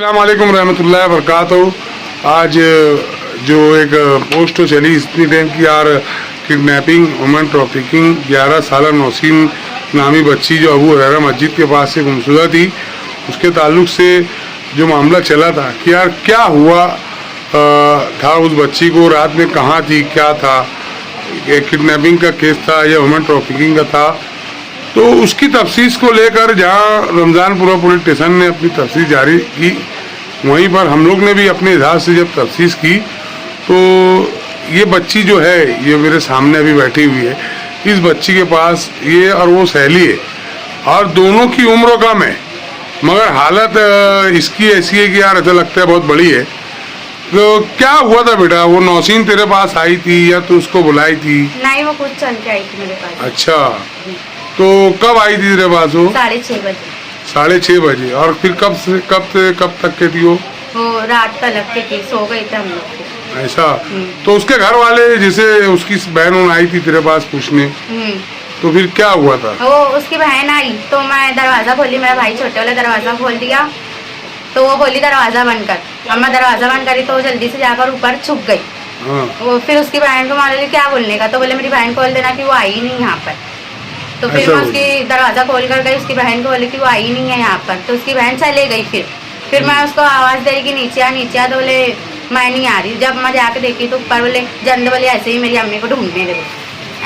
अस्सलामुअलैकुम रहमतुल्लाहि व बरकातहू। आज जो एक पोस्ट चली इतनी टाइम की यार किडनैपिंग, वुमेन ट्रैफिकिंग, 11 साल नौसीन नामी बच्ची जो अबू हुरैरा मस्जिद के पास से गुमशुदा थी, उसके ताल्लुक से जो मामला चला था कि यार क्या हुआ था उस बच्ची को, रात में कहाँ थी, क्या था, किडनैपिंग का केस था या वुमेन ट्रैफिकिंग का था। तो उसकी तफ्सीस को लेकर जहाँ रमज़ानपुरा पुलिस स्टेशन ने अपनी तफ्सीस जारी की, वहीं पर हम लोग ने भी अपने इजहार से जब तफ्सीस की तो ये बच्ची जो है, ये मेरे सामने अभी बैठी हुई है, इस बच्ची के पास ये और वो सहेली है और दोनों की उम्र कम है, मगर हालत इसकी ऐसी है कि यार ऐसा लगता है बहुत बड़ी है। तो क्या हुआ था बेटा, वो नौसीन तेरे पास आई थी या तू उसको बुलाई थी? नहीं, वो खुद चल के आई थी मेरे पास। अच्छा, तो कब आई थी तेरे पास वो? 6:30 बजे। 6:30 बजे। और फिर कब से कब तक के थी वो? रात तलक के थी, सो गई थे हम लोग। ऐसा? तो उसके घर वाले, जैसे उसकी बहन आई थी तेरे पास पूछने, तो फिर क्या हुआ था? वो उसकी बहन आई तो मैं दरवाजा खोली, मेरा भाई छोटे वाला दरवाजा खोल दिया, तो वो बोली दरवाजा बंद कर। अब मैं दरवाजा बंद करी तो वो जल्दी से जाकर ऊपर छुप गई। वो फिर उसकी बहन को मान ली क्या बोलने का, तो बोले मेरी बहन खोल देना कि वो आई ही नहीं यहाँ पर। तो फिर मैं उसकी दरवाजा खोल कर गई, उसकी बहन को बोले कि वो आई नहीं है यहाँ पर, तो उसकी बहन चले गई। फिर मैं उसको आवाज़ दे रही कि नीचे आ नीचे आ, तो बोले मैं नहीं आ रही। जब मैं जाके देखी तो ऊपर बोले जंद बोले ऐसे ही मेरी अम्मी को ढूंढने गए,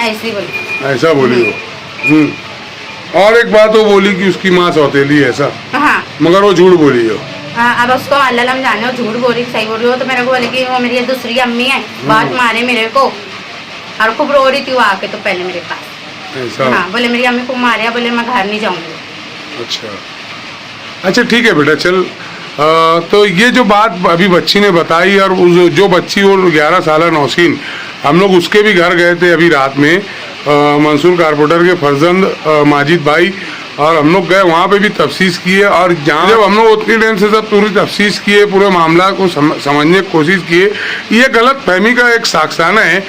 ऐसे ही बोली। ऐसा बोली वो? और एक बात वो बोली कि उसकी माँ सौतेली है, ऐसा? हाँ, मगर वो झूठ बोली हो? हाँ, अब उसको अल्लाह हम जाने, वो झूठ बोल रही सही बोल रही हो। तो मेरे को बोले कि वो मेरी दूसरी अम्मी है, बहुत मारे मेरे को, और खूब रो रही थी वो आके तो पहले मेरे पास। ऐसा? हाँ, बोले मेरी अम्मी को मारे, बोले मैं घर नहीं जाऊंगी। अच्छा ठीक है बेटा, चल। तो ये जो बात अभी बच्ची ने बताई, और जो बच्ची वो 11 साल नौसीन, हम लोग उसके भी घर गए थे अभी रात में, मंसूर कारपोरेटर के फर्जंद माजिद भाई, और हम लोग गए वहाँ पे भी तफ्सीस किए। और जहाँ जब हम लोग उतनी टाइम से सब पूरी तफ्सीस किए, पूरे मामला को समझने की कोशिश किए, ये गलत फहमी का एक साक्साना है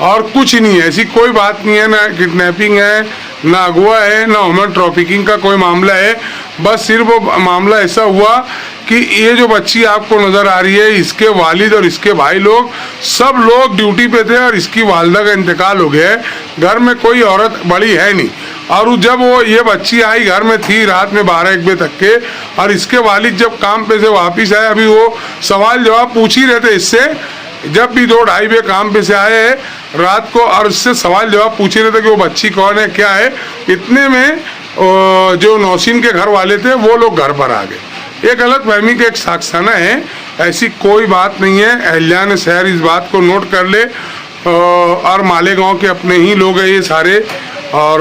और कुछ नहीं है, ऐसी कोई बात नहीं है, ना किडनैपिंग है, ना अगवा है, ना वुमेन ट्रैफिकिंग का कोई मामला है। बस सिर्फ वो मामला ऐसा हुआ कि ये जो बच्ची आपको नज़र आ रही है, इसके वालिद और इसके भाई लोग सब लोग ड्यूटी पे थे और इसकी वालदा का इंतकाल हो गया है। घर में कोई औरत बड़ी है नहीं, और जब वो ये बच्ची आई, घर में थी रात में 12-1 बजे तक के, और इसके वालिद जब काम पे से वापस आए, अभी वो सवाल जवाब पूछ ही रहे थे इससे, जब भी 2-2:30 बजे काम पे से आए रात को, और इससे सवाल जवाब पूछ ही रहे थे कि वो बच्ची कौन है, क्या है। इतने में जो नौसीन के घर वाले थे वो लोग घर पर आ गए। ये गलत फहमी का एक साक्साना है, ऐसी कोई बात नहीं है। अहलियान शहर इस बात को नोट कर ले, और मालेगांव के अपने ही लोग हैं ये सारे, और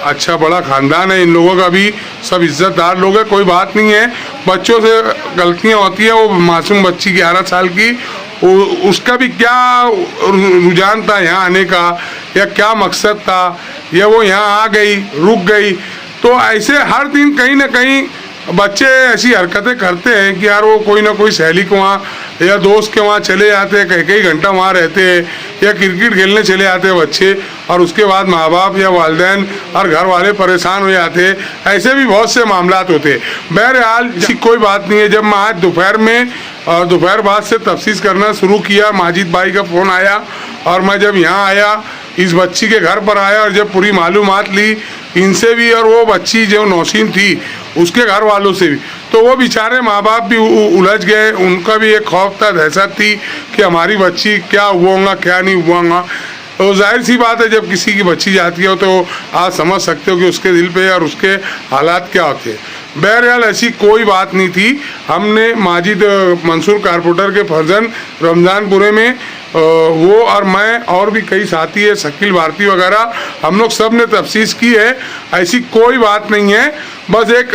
अच्छा बड़ा ख़ानदान है इन लोगों का भी, सब इज्जतदार लोग हैं, कोई बात नहीं है। बच्चों से गलतियां होती है, वो मासूम बच्ची 11 साल की, उसका भी क्या रुझान था यहाँ आने का, या क्या मकसद था, या वो यहाँ आ गई रुक गई। तो ऐसे हर दिन कहीं ना कहीं बच्चे ऐसी हरकतें करते हैं कि यार वो कोई ना कोई सहेली को वहाँ या दोस्त के वहाँ चले जाते हैं, कई घंटा वहाँ रहते हैं, या क्रिकेट खेलने चले जाते हैं बच्चे, और उसके बाद माँ बाप या वालिदैन और घर वाले परेशान हो जाते हैं। ऐसे भी बहुत से मामलात होते हैं। बहरहाल ऐसी कोई बात नहीं है। जब मैं आज दोपहर बाद से तफ्सीस करना शुरू किया, माजिद भाई का फ़ोन आया, और मैं जब यहाँ आया, इस बच्ची के घर पर आया, और जब पूरी मालूमात ली इनसे भी, और वो बच्ची जो नौसीन थी उसके घर वालों से भी, तो वो बेचारे माँ बाप भी उलझ गए। उनका भी एक खौफ था, दहशत थी कि हमारी बच्ची क्या हुआ क्या नहीं हुआ। तो जाहिर सी बात है, जब किसी की बच्ची जाती है तो आप समझ सकते हो कि उसके दिल पे और उसके हालात क्या होते हैं। बहरहाल ऐसी कोई बात नहीं थी। हमने माजिद मंसूर कारपोरेटर के फर्जंद रमज़ानपुरे में वो और मैं और भी कई साथी है, शकील भारती वगैरह, हम लोग सब ने तफ्सीस की है। ऐसी कोई बात नहीं है, बस एक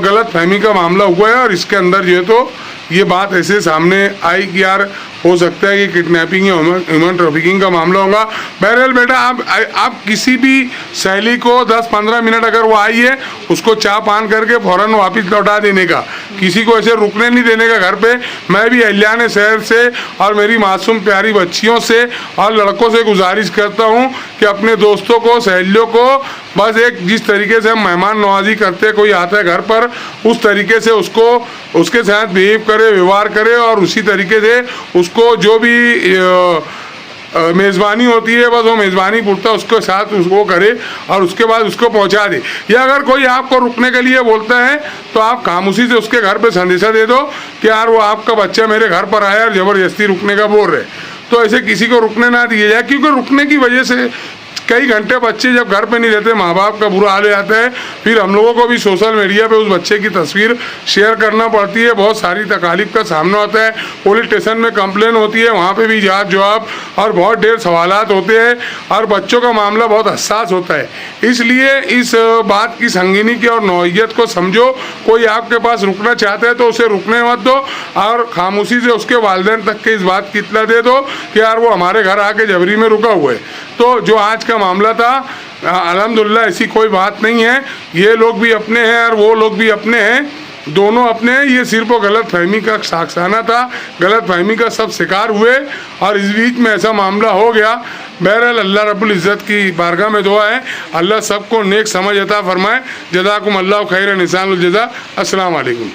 गलत फहमी का मामला हुआ है, और इसके अंदर जो है तो ये बात ऐसे सामने आई कि यार हो सकता है कि किडनैपिंग या ह्यूमन ट्रैफिकिंग का मामला होगा। बहरहाल बेटा, आप किसी भी सहेली को 10-15 मिनट अगर वो आई है, उसको चाय पान करके फ़ौरन वापस लौटा देने का, किसी को ऐसे रुकने नहीं देने का घर पे। मैं भी अहलियान शहर से और मेरी मासूम प्यारी बच्चियों से और लड़कों से गुजारिश करता हूँ कि अपने दोस्तों को, सहेलियों को बस एक जिस तरीके से हम मेहमान नवाजी करते हैं, कोई आता है घर पर, उस तरीके से उसके साथ बिहेव करे, व्यवहार करे और उसी तरीके से उसको जो भी मेज़बानी होती है बस वो मेज़बानी पूर्ता उसके साथ उसको करे और उसके बाद उसको पहुंचा दे। या अगर कोई आपको रुकने के लिए बोलता है तो आप खामोशी से उसके घर पे संदेशा दे दो कि यार वो आपका बच्चा मेरे घर पर आया और ज़बरदस्ती रुकने का बोल रहे। तो ऐसे किसी को रुकने ना दिए जाए, क्योंकि रुकने की वजह से कई घंटे बच्चे जब घर पे नहीं रहते, माँ बाप का बुरा हाल हो जाता है। फिर हम लोगों को भी सोशल मीडिया पे उस बच्चे की तस्वीर शेयर करना पड़ती है, बहुत सारी तकालीफ का सामना होता है, पुलिस स्टेशन में कंप्लेन होती है, वहाँ पे भी जांच जवाब और बहुत ढेर सवालात होते हैं और बच्चों का मामला बहुत हसास होता है। इसलिए इस बात की संगीनी की और नौइयत को समझो। कोई आपके पास रुकना चाहता है तो उसे रुकने मत दो और खामोशी से उसके वालिदैन तक के इस बात की इत्तला दे दो कि यार वो हमारे घर आके जबरी में रुका हुआ है। तो जो आज का मामला था, अल्हम्दुलिल्लाह ऐसी कोई बात नहीं है। ये लोग भी अपने हैं और वो लोग भी अपने हैं, दोनों अपने हैं। ये सिर्फ गलत फहमी का साक्साना था, गलत फहमी का सब शिकार हुए और इस बीच में ऐसा मामला हो गया। बहरहाल अल्लाह रब्बुल इज़्ज़त की बारगाह में दुआ है, अल्लाह सबको नेक समझ अता फरमाए। जज़ाकुम अल्लाह खैर निसानुल जज़ा। अस्सलाम वालेकुम।